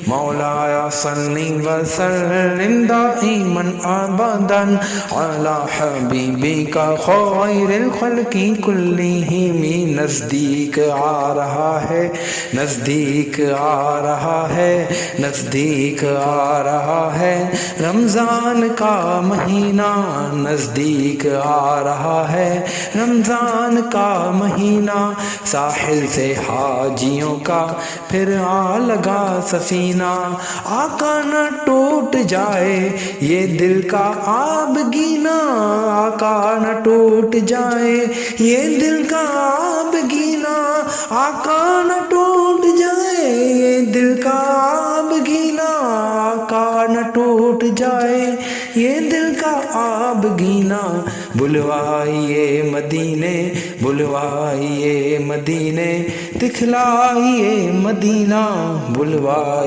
مولایا صلی وسلم دائما ابدا علی حبیبک خیر الخلق کلہم۔ نزدیک آ رہا ہے، نزدیک آ رہا ہے، نزدیک آ رہا ہے رمضان کا مہینہ، نزدیک آ رہا ہے رمضان کا مہینہ۔ ساحل سے حاجیوں کا پھر آ لگا سفینہ، آقا نہ ٹوٹ جائے یہ دل کا آب گینا، آقا نہ ٹوٹ جائے یہ دل کا آب گینا، آقا نہ ٹوٹ جائے یہ دل کا آب گینا، آقا نہ ٹوٹ جائے یہ دل کا آب گینا۔ بلوائیے مدینے، بلوائیے مدینے، دکھلائیے مدینہ، بلوائیے